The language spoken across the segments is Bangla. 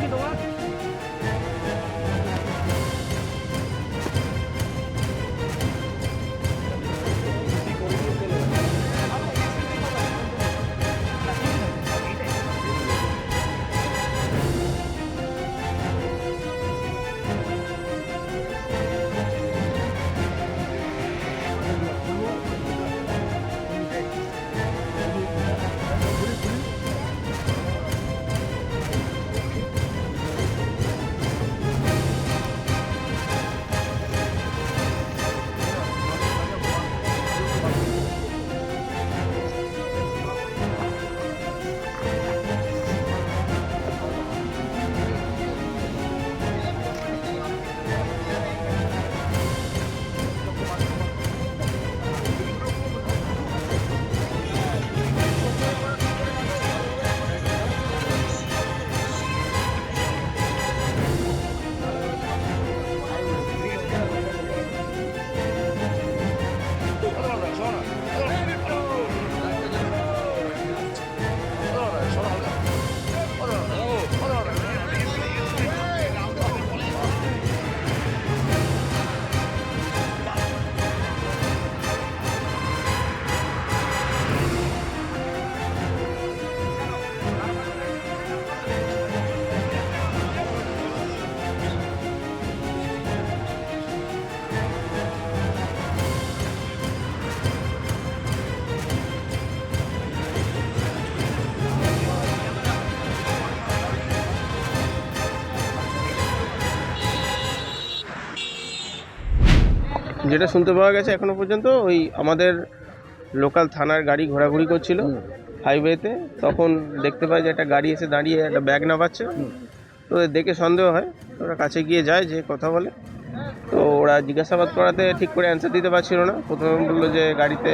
কি তোমার? যেটা শুনতে পাওয়া গেছে এখনো পর্যন্ত, ওই আমাদের লোকাল থানার গাড়ি ঘোরাঘুরি করছিল হাইওয়েতে, তখন দেখতে পাই যে একটা গাড়ি এসে দাঁড়িয়ে একটা ব্যাগ নামাচ্ছে। তো দেখে সন্দেহ হয়, ওরা কাছে গিয়ে যায়, যে কথা বলে। তো ওরা জিজ্ঞাসাবাদ করাতে ঠিক করে অ্যান্সার দিতে পারছিল না। প্রথমে বললো যে গাড়িতে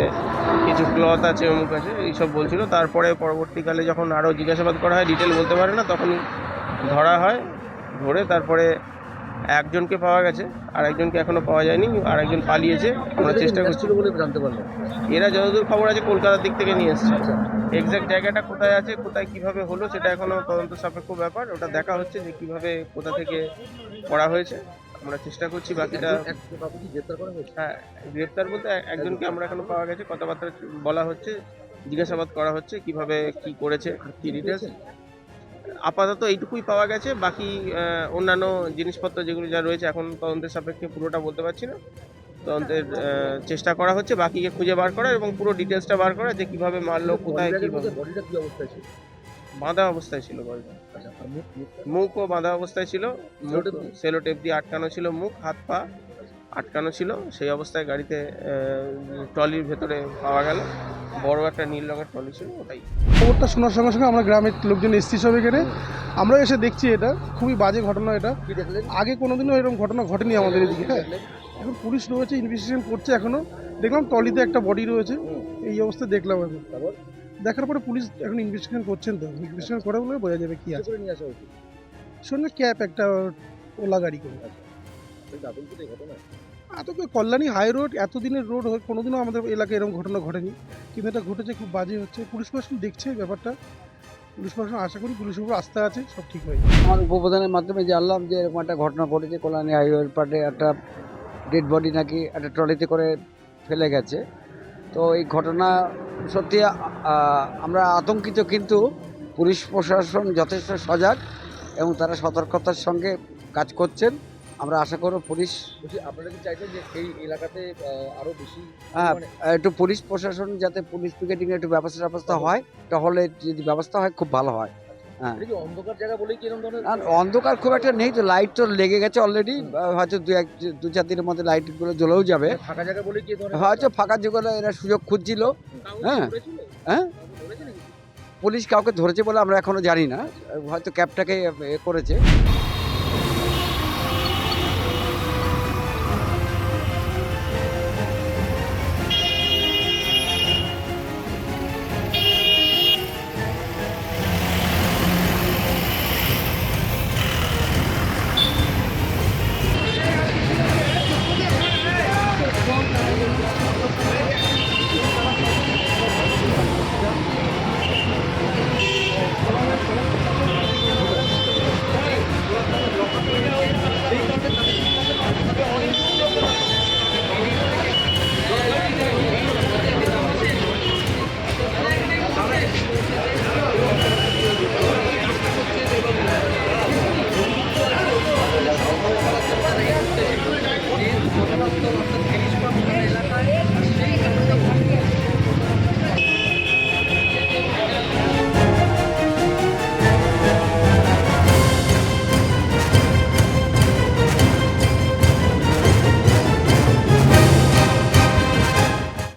কিছু ক্লথ আছে, অমুক আছে, এইসব বলছিল। তারপরে পরবর্তীকালে যখন আরও জিজ্ঞাসাবাদ করা হয়, ডিটেল বলতে পারে না, তখনই ধরা হয়। ধরে তারপরে একজনকে পাওয়া গেছে, আর একজনকে এখনো পাওয়া যায়নি, আর একজন পালিয়েছে। আমরা চেষ্টা করছিল বলে জানতে পারলাম। এরা যতদূর খবর আছে কলকাতার দিক থেকে নিয়ে এসছে। এক্স্যাক্ট জায়গাটা কোথায় আছে, কোথায় কিভাবে হলো, সেটা এখনো তদন্ত সাপেক্ষ ব্যাপার। ওটা দেখা হচ্ছে যে কিভাবে কোথা থেকে করা হয়েছে। আমরা চেষ্টা করছি বাকিটা। হ্যাঁ, গ্রেপ্তার বলতে একজনকে আমরা এখনো পাওয়া গেছে, কথাবার্তা বলা হচ্ছে, জিজ্ঞাসাবাদ করা হচ্ছে কিভাবে কি করেছে, কি ডিটেলস। আপাতত এইটুকুই পাওয়া গেছে। বাকি অন্যান্য জিনিসপত্র যেগুলো যা রয়েছে এখন তদন্তের সাপেক্ষে পুরোটা বলতে পারছি না। তদন্তের চেষ্টা করা হচ্ছে বাকিকে খুঁজে বার করা এবং পুরো ডিটেলসটা বার করা, যে কিভাবে মারলো, কোথায়, কিভাবে। বাঁধা অবস্থায় ছিল বডিটা। মুখও বাঁধা অবস্থায় ছিল, সেলো টেপ দিয়ে আটকানো ছিল মুখ, হাত পা আটকানো ছিল। সেই অবস্থায় গাড়িতে ট্রলির ভেতরে পাওয়া গেল। বড় একটা নীল রঙের ট্রলি ছিল, ওটাই। খবরটা শোনার সঙ্গে সঙ্গে আমরা গ্রামের লোকজন এসছি সব এখানে। আমরা এসে দেখছি এটা খুবই বাজে ঘটনা। এটা আগে কোনোদিনও এরকম ঘটনা ঘটেনি আমাদের এদিকে। হ্যাঁ, এখন পুলিশ রয়েছে, ইনভেস্টিগেশন করছে। এখনো দেখলাম ট্রলিতে একটা বডি রয়েছে, এই অবস্থায় দেখলাম। এখন দেখার পরে পুলিশ এখন ইনভেস্টিগেশন করছেন। তো ইনভেস্টিগেশন করে বলে বোঝা যাবে কি আছে। সঙ্গে ক্যাব একটা ওলা গাড়ি করে। এত কল্যাণী হাই রোড, এতদিনের রোড, কোনোদিনও আমাদের এলাকায় এরকম ঘটনা ঘটেনি, কিন্তু এটা ঘটেছে, খুব বাজে হচ্ছে। পুলিশ প্রশাসন দেখছে ব্যাপারটা। পুলিশ প্রশাসন, আশা করি পুলিশের উপর আস্থা আছে, সব ঠিক হয়ে যাবে। আমার উপপ্রধানের মাধ্যমে জানলাম যে এরকম একটা ঘটনা ঘটেছে, কল্যাণী হাইওয়ের পাড়ে একটা ডেড বডি নাকি একটা ট্রলিতে করে ফেলে গেছে। তো এই ঘটনা সত্যি আমরা আতঙ্কিত, কিন্তু পুলিশ প্রশাসন যথেষ্ট সজাগ এবং তারা সতর্কতার সঙ্গে কাজ করছেন। আমরা আশা করব পুলিশ, আপনারা কি চাইছেন যে এই এলাকাতে আরো বেশি একটু পুলিশ প্রশাসন যাতে পুলিশ পিকেটিং একটু ব্যবস্থা হয়, তাহলে যদি ব্যবস্থা হয় খুব ভালো হয়। হ্যাঁ, অন্ধকার জায়গা বলেই কি এরকম ধরনের? আর অন্ধকার খুব একটা নেই তো, লাইট তো লেগে গেছে অলরেডি, হয়তো দু চার দিনের মধ্যে লাইটগুলো জ্বলেও যাবে। ফাঁকা জায়গা বলেই কি হয়তো ফাঁকা যেগুলো এরা সুযোগ খুঁজছিল। হ্যাঁ হ্যাঁ, পুলিশ কাউকে ধরেছে বলে আমরা এখনো জানি না, হয়তো ক্যাবটাকে করেছে।